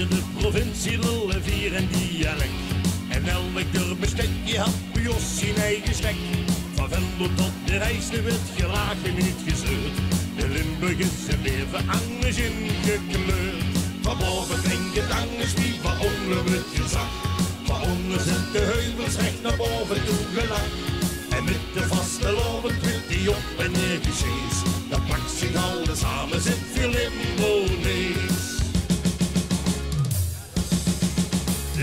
in de provincie lullen vier en dialect. En elk dorpbestekje had bij ons zijn eigen stek. Van Venlo tot de Rijsde werd gelachen, niet gezeurd. De Limburg is een leven anders ingekleurd. Van boven drinken het angers die van onder wordt gezag. Van onder zijn de heuvels recht naar boven toe gelakt. En met de vaste loven werd die op en neer geschees. Dat pakt zich alles samen, zit veel Limbonees.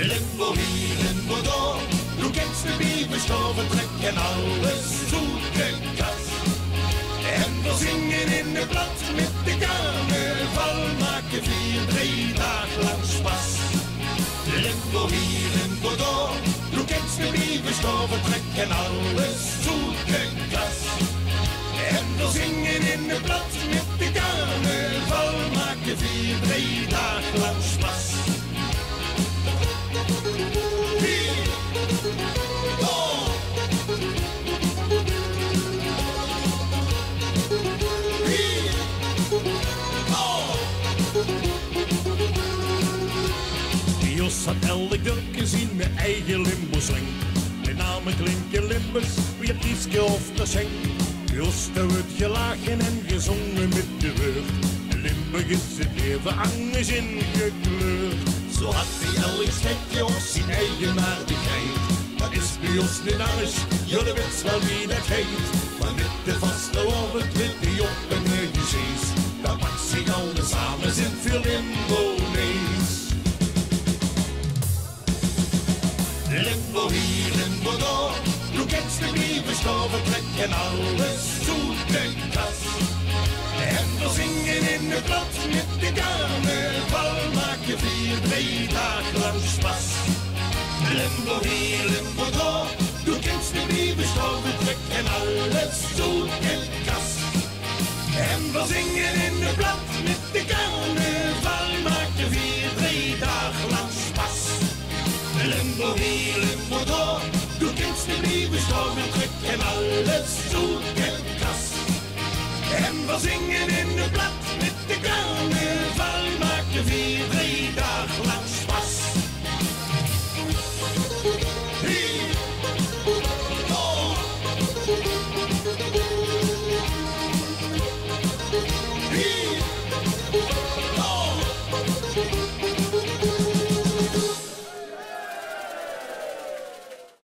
Limbo hier in Bordeaux, doe kent de bieberstoven, trekken alles zoete kas. En we zingen in de blad met de carnaval, maken 4-3 dagen lang spas. Limbo hier in Bordeaux, doe kent de bieberstoven, trekken alles zoete kas. En we zingen in de blad met de carnaval, maken 4-3 dagen lang spas. Jos had elk dorp gezien met eigen limbo-slang. De namen klinken Limbers, weer Tieske of de Schenk. Jos, er wordt gelachen en gezongen met de woord. Limburg is het leven anders ingekleurd. Zo had hij elk stekje op zijn eigenaardigheid. Dat is bij ons niet anders, jullie weten wel wie dat heet. Maar met de vaste over weet hij op en neer gezees. Dat pakt zich alles samen, zit veel Limbonees. Limbo hier in Bordeaux, doe kent de bieberstoven, trekken alles zoete kas. En we zingen in de blad met de carnaval, maken 4-3 dagen lang spas. Limbo hier in Bordeaux, doe kent de bieberstoven, trekken alles zoete kas. En we zingen in de blad met de carnaval, maken 4-3 dagen lang spas. Limbo hier in Bordeaux, doe kent de bieberstoven, trekken alles zoete kas. En we zingen in de blad met de carnaval, maken 4-3 dagen lang spas. Hey. Oh. Hey.